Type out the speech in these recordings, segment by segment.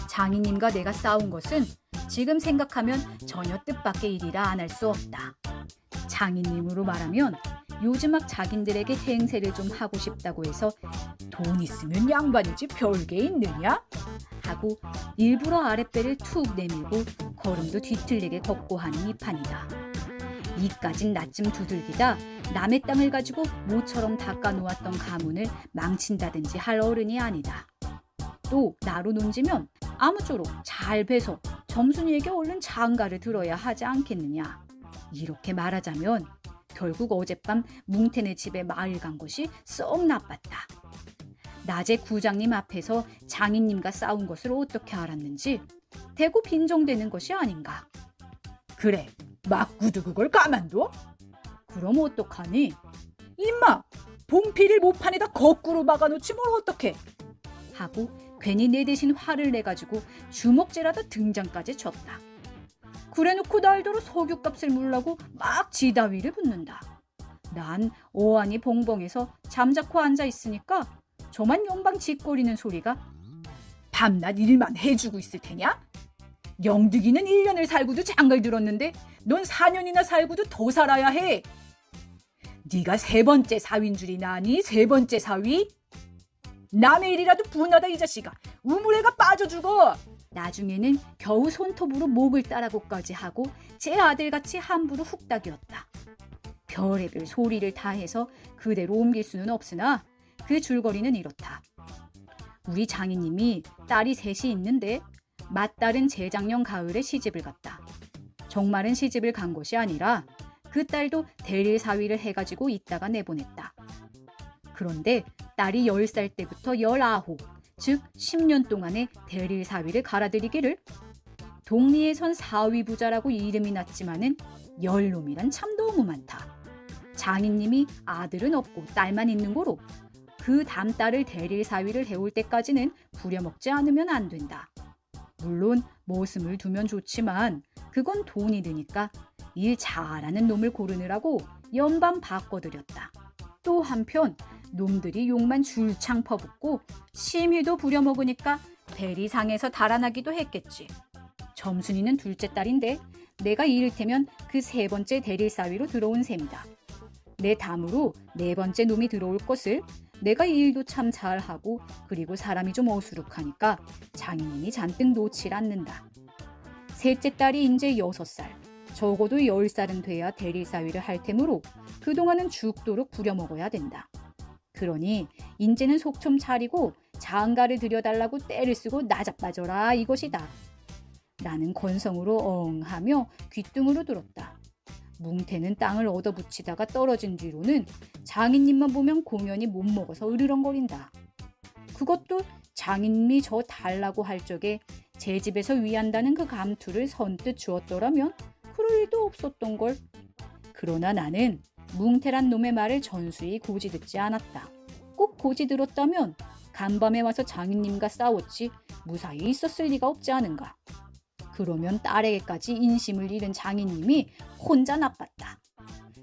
장인님과 내가 싸운 것은 지금 생각하면 전혀 뜻밖의 일이라 안 할 수 없다. 장인님으로 말하면 요즘 막 자긴들에게 행세를 좀 하고 싶다고 해서 돈 있으면 양반이지 별게 있느냐? 하고 일부러 아랫배를 툭 내밀고 걸음도 뒤틀리게 걷고 하는 이 판이다. 이까진 나쯤 두들기다 남의 땅을 가지고 모처럼 닦아놓았던 가문을 망친다든지 할 어른이 아니다. 또 나로 논지면 아무쪼록 잘 배서 점순이에게 얼른 장가를 들어야 하지 않겠느냐. 이렇게 말하자면 결국 어젯밤 뭉태네 집에 마을 간 것이 썩 나빴다. 낮에 구장님 앞에서 장인님과 싸운 것을 어떻게 알았는지 대고 빈정대는 것이 아닌가. 그래, 막구두 그걸 가만둬? 그럼 어떡하니? 임마, 봉피를 모판에다 거꾸로 막아놓지 뭘 어떡해. 하고 괜히 내 대신 화를 내가지고 주먹질하다 등장까지 쳤다. 그래놓고 날더러 석유값을 물라고 막 지다위를 붙는다. 난 어안이 봉봉해서 잠자코 앉아있으니까 저만 연방 짓거리는 소리가 밤낮 일만 해주고 있을 테냐? 영득이는 1년을 살고도 장가를 들었는데 넌 4년이나 살고도 더 살아야 해. 네가 3번째 사위인 줄이나 아니? 3번째 사위? 남의 일이라도 분하다 이 자식아. 우물애가 빠져 죽어. 나중에는 겨우 손톱으로 목을 따라고까지 하고 제 아들같이 함부로 훅닥이었다. 별의별 소리를 다 해서 그대로 옮길 수는 없으나 그 줄거리는 이렇다. 우리 장인님이 딸이 셋이 있는데 맏딸은 재작년 가을에 시집을 갔다. 정말은 시집을 간 것이 아니라 그 딸도 대릴 사위를 해가지고 있다가 내보냈다. 그런데 딸이 10살 때부터 19, 즉 10년 동안에 대릴 사위를 갈아들이기를 동리에선 사위 부자라고 이름이 났지만은 열놈이란 참 너무 많다. 장인님이 아들은 없고 딸만 있는 거로 그 다음 딸을 대릴 사위를 해올 때까지는 부려먹지 않으면 안 된다. 물론 모습을 두면 좋지만 그건 돈이 드니까 일 잘하는 놈을 고르느라고 연방 바꿔드렸다. 또 한편 놈들이 욕만 줄창 퍼붓고 심히도 부려먹으니까 대리상에서 달아나기도 했겠지. 점순이는 둘째 딸인데 내가 이를테면 그 3번째 대릴사위로 들어온 셈이다. 내 다음으로 4번째 놈이 들어올 것을 내가 이 일도 참 잘하고 그리고 사람이 좀 어수룩하니까 장인님이 잔뜩 놓질 않는다. 셋째 딸이 이제 6살, 적어도 10살은 돼야 대릴사위를 할 테므로 그동안은 죽도록 부려먹어야 된다. 그러니 인제는 속 좀 차리고 장가를 들여달라고 떼를 쓰고 나자빠져라 이것이다. 나는 건성으로 엉하며 귀뚱으로 들었다. 뭉태는 땅을 얻어붙이다가 떨어진 뒤로는 장인님만 보면 공연히 못 먹어서 으르렁거린다. 그것도 장인님이 저 달라고 할 적에 제 집에서 위한다는 그 감투를 선뜻 주었더라면 그럴 일도 없었던 걸. 그러나 나는 뭉태란 놈의 말을 전수히 고지 듣지 않았다. 꼭 고지 들었다면 간밤에 와서 장인님과 싸웠지 무사히 있었을 리가 없지 않은가. 그러면 딸에게까지 인심을 잃은 장인님이 혼자 나빴다.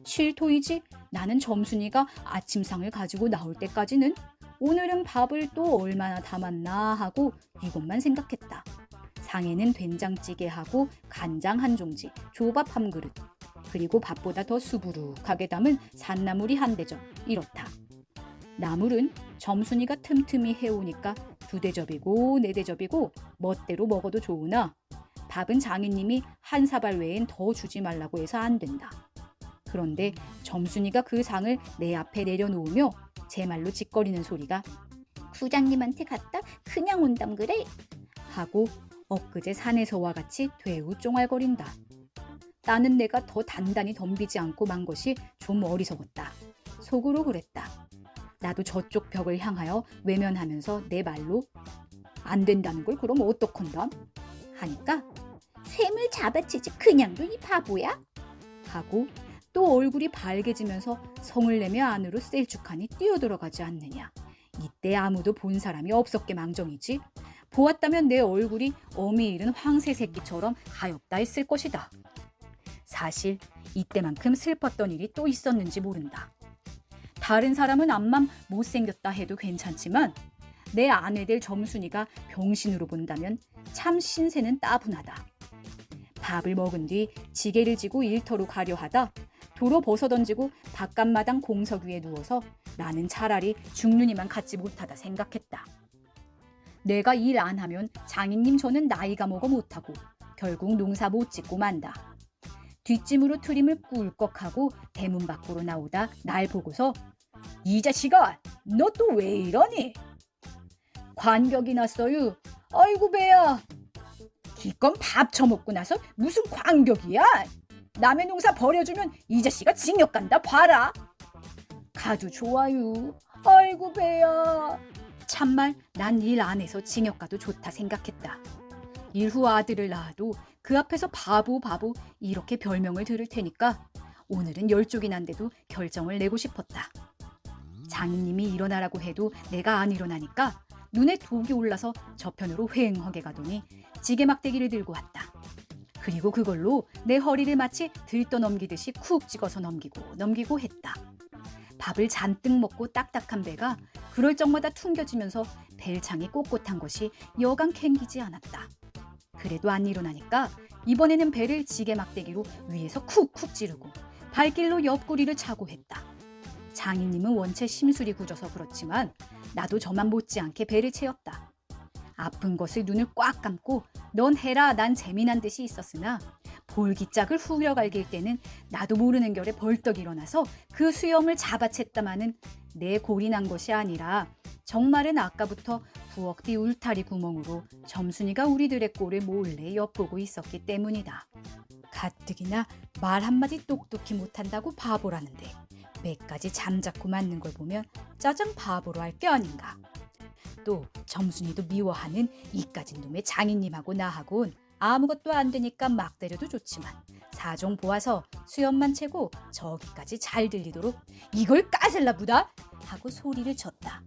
쉴토이지 나는 점순이가 아침상을 가지고 나올 때까지는 오늘은 밥을 또 얼마나 담았나 하고 이것만 생각했다. 상에는 된장찌개하고 간장 한 종지, 조밥 한 그릇, 그리고 밥보다 더 수부룩하게 담은 산나물이 한 대접, 이렇다. 나물은 점순이가 틈틈이 해오니까 2대접이고 4대접이고 멋대로 먹어도 좋으나 밥은 장인님이 한 사발 외엔 더 주지 말라고 해서 안 된다. 그런데 점순이가 그 상을 내 앞에 내려놓으며 제 말로 짓거리는 소리가 부장님한테 갔다 그냥 온담 그래? 하고 엊그제 산에서와 같이 되우 쫑알거린다. 나는 내가 더 단단히 덤비지 않고 만 것이 좀 어리석었다. 속으로 그랬다. 나도 저쪽 벽을 향하여 외면하면서 내 말로 안 된다는 걸 그럼 어떡한담? 하니까 샘을 잡아치지 그냥도 이 바보야? 하고 또 얼굴이 밝아지면서 성을 내며 안으로 셀쭉하니 뛰어들어가지 않느냐. 이때 아무도 본 사람이 없었게 망정이지. 보았다면 내 얼굴이 어미 잃은 황새 새끼처럼 가엾다 했을 것이다. 사실 이때만큼 슬펐던 일이 또 있었는지 모른다. 다른 사람은 암만 못생겼다 해도 괜찮지만 내 아내 될 점순이가 병신으로 본다면 참 신세는 따분하다. 밥을 먹은 뒤 지게를 지고 일터로 가려 하다 도로 벗어던지고 바깥마당 공석 위에 누워서 나는 차라리 죽느니만 갖지 못하다 생각했다. 내가 일 안 하면 장인님 저는 나이가 먹어 못하고 결국 농사 못 짓고 만다. 뒷짐으로 트림을 꿀꺽하고 대문 밖으로 나오다 날 보고서 이 자식아 너 또 왜 이러니? 관격이 났어요. 아이고 배야. 기껏 밥 처먹고 나서 무슨 관격이야? 남의 농사 버려주면 이 자식아 징역 간다 봐라. 가도 좋아요. 아이고 배야. 참말 난 일 안 해서 징역 가도 좋다 생각했다. 일 후 아들을 낳아도 그 앞에서 바보 이렇게 별명을 들을 테니까 오늘은 열쪽이 난데도 결정을 내고 싶었다. 장인님이 일어나라고 해도 내가 안 일어나니까 눈에 독이 올라서 저편으로 휑하게 가더니 지게 막대기를 들고 왔다. 그리고 그걸로 내 허리를 마치 들떠 넘기듯이 쿡 찍어서 넘기고 했다. 밥을 잔뜩 먹고 딱딱한 배가 그럴 적마다 퉁겨지면서 벨창이 꼿꼿한 것이 여간 캥기지 않았다. 그래도 안 일어나니까 이번에는 배를 지게 막대기로 위에서 쿡쿡 찌르고 발길로 옆구리를 차고 했다. 장인님은 원체 심술이 굳어서 그렇지만 나도 저만 못지않게 배를 채웠다. 아픈 것을 눈을 꽉 감고 넌 해라 난 재미난 듯이 있었으나 볼기짝을 후려갈길 때는 나도 모르는 결에 벌떡 일어나서 그 수염을 잡아챘다마는 내 골이 난 것이 아니라 정말은 아까부터 부엌 뒤 울타리 구멍으로 점순이가 우리들의 꼴을 몰래 엿보고 있었기 때문이다. 가뜩이나 말 한마디 똑똑히 못한다고 바보라는데 매까지 잠자코 맞는 걸 보면 짜장 바보로 할 게 아닌가. 또 점순이도 미워하는 이까진 놈의 장인님하고 나하고는 아무것도 안 되니까 막 때려도 좋지만 사정 보아서 수염만 채고 저기까지 잘 들리도록 이걸 까슬라 부다 하고 소리를 쳤다.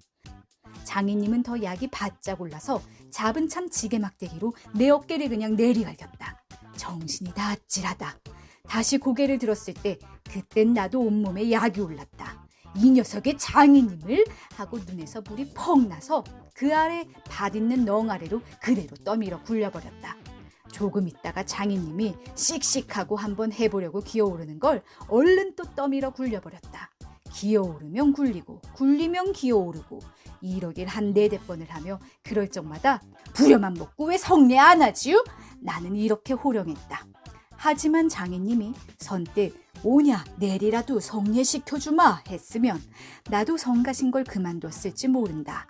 장인님은 더 약이 바짝 올라서 잡은 참 지게 막대기로 내 어깨를 그냥 내리갈겼다. 정신이 다 아찔하다. 다시 고개를 들었을 때 그땐 나도 온몸에 약이 올랐다. 이 녀석의 장인님을 하고 눈에서 불이 펑 나서 그 아래 밭 있는 넝 아래로 그대로 떠밀어 굴려버렸다. 조금 있다가 장인님이 씩씩하고 한번 해보려고 기어오르는 걸 얼른 또 떠밀어 굴려버렸다. 기어오르면 굴리고 굴리면 기어오르고 이러길 한 4-5번을 하며 그럴 적마다 부려만 먹고 왜 성례 안 하지요? 나는 이렇게 호령했다. 하지만 장인님이 선뜻 오냐 내리라도 성례시켜주마 했으면 나도 성가신 걸 그만뒀을지 모른다.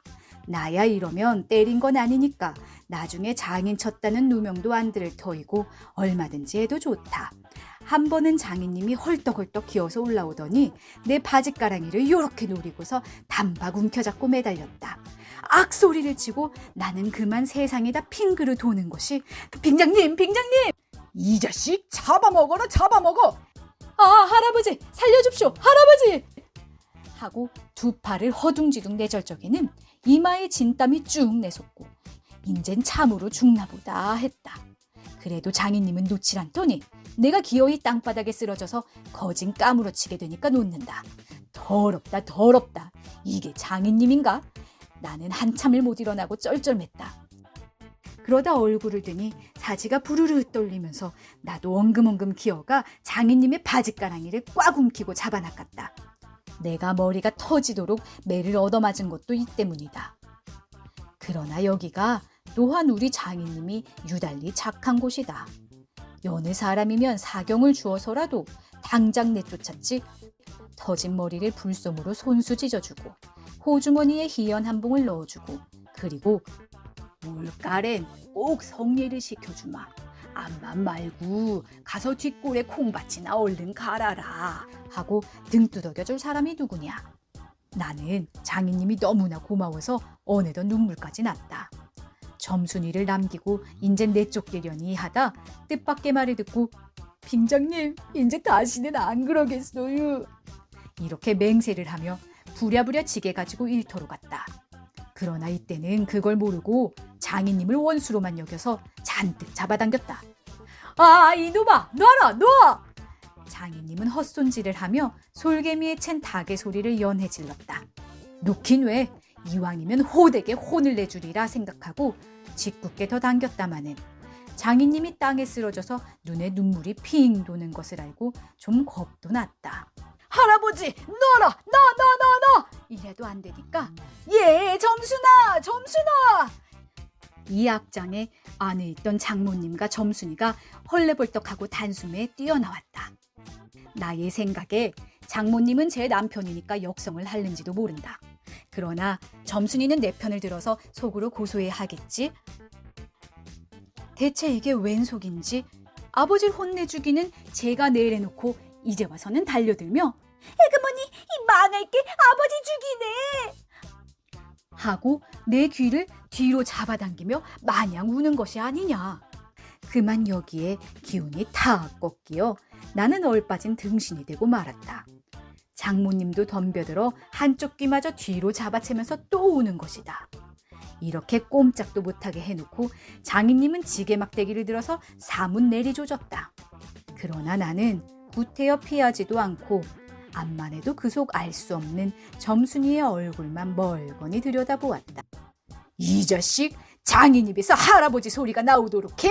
나야 이러면 때린 건 아니니까 나중에 장인 쳤다는 누명도 안 들을 터이고 얼마든지 해도 좋다. 한 번은 장인님이 헐떡헐떡 기어서 올라오더니 내 바지가랑이를 요렇게 노리고서 단박 움켜잡고 매달렸다. 악 소리를 치고 나는 그만 세상에다 핑그르 도는 것이 빙장님 이 자식 잡아먹어라 잡아먹어. 아 할아버지 살려줍쇼 할아버지 하고 두 팔을 허둥지둥 내절 적에는 이마에 진땀이 쭉 내솟고 인젠 참으로 죽나보다 했다. 그래도 장인님은 놓질 않더니 내가 기어이 땅바닥에 쓰러져서 거진 까무러치게 되니까 놓는다. 더럽다. 이게 장인님인가? 나는 한참을 못 일어나고 쩔쩔맸다. 그러다 얼굴을 드니 사지가 부르르 떨리면서 나도 엉금엉금 기어가 장인님의 바지가랑이를 꽉 움키고 잡아낚았다. 내가 머리가 터지도록 매를 얻어맞은 것도 이 때문이다. 그러나 여기가 또한 우리 장인님이 유달리 착한 곳이다. 여느 사람이면 사경을 주어서라도 당장 내쫓았지. 터진 머리를 불솜으로 손수 찢어주고 호주머니에 희연 한 봉을 넣어주고 그리고 물가랜 꼭 성례를 시켜주마. 암만 말고 가서 뒷골에 콩밭이나 얼른 갈아라 하고 등 두덕여줄 사람이 누구냐. 나는 장인님이 너무나 고마워서 어느덧 눈물까지 났다. 점순이를 남기고 인젠 내쫓기려니 하다 뜻밖의 말을 듣고 빙장님 인제 다시는 안 그러겠어요. 이렇게 맹세를 하며 부랴부랴 지게 가지고 일터로 갔다. 그러나 이때는 그걸 모르고 장인님을 원수로만 여겨서 잔뜩 잡아당겼다. 아 이놈아 놔라 놔! 장인님은 헛손질을 하며 솔개미에 챈 닭의 소리를 연해 질렀다. 놓긴 왜, 이왕이면 호되게 혼을 내주리라 생각하고 짓궂게 더 당겼다마는 장인님이 땅에 쓰러져서 눈에 눈물이 핑 도는 것을 알고 좀 겁도 났다. 할아버지, 너라, 나! 이래도 안 되니까 예, 점순아! 이 악장에 안에 있던 장모님과 점순이가 헐레벌떡하고 단숨에 뛰어나왔다. 나의 생각에 장모님은 제 남편이니까 역성을 하는지도 모른다. 그러나 점순이는 내 편을 들어서 속으로 고소해야 하겠지. 대체 이게 웬 속인지 아버지를 혼내주기는 제가 내려놓고 이제 와서는 달려들며 에그머니, 이 망할게, 아버지 죽이네! 하고 내 귀를 뒤로 잡아당기며 마냥 우는 것이 아니냐. 그만 여기에 기운이 탁 꺾이어 나는 얼빠진 등신이 되고 말았다. 장모님도 덤벼들어 한쪽 귀마저 뒤로 잡아채면서 또 우는 것이다. 이렇게 꼼짝도 못하게 해놓고 장인님은 지게 막대기를 들어서 사문 내리조졌다. 그러나 나는 구태여 피하지도 않고 암만 해도 그 속 알 수 없는 점순이의 얼굴만 멀거니 들여다보았다. 이 자식, 장인 입에서 할아버지 소리가 나오도록 해?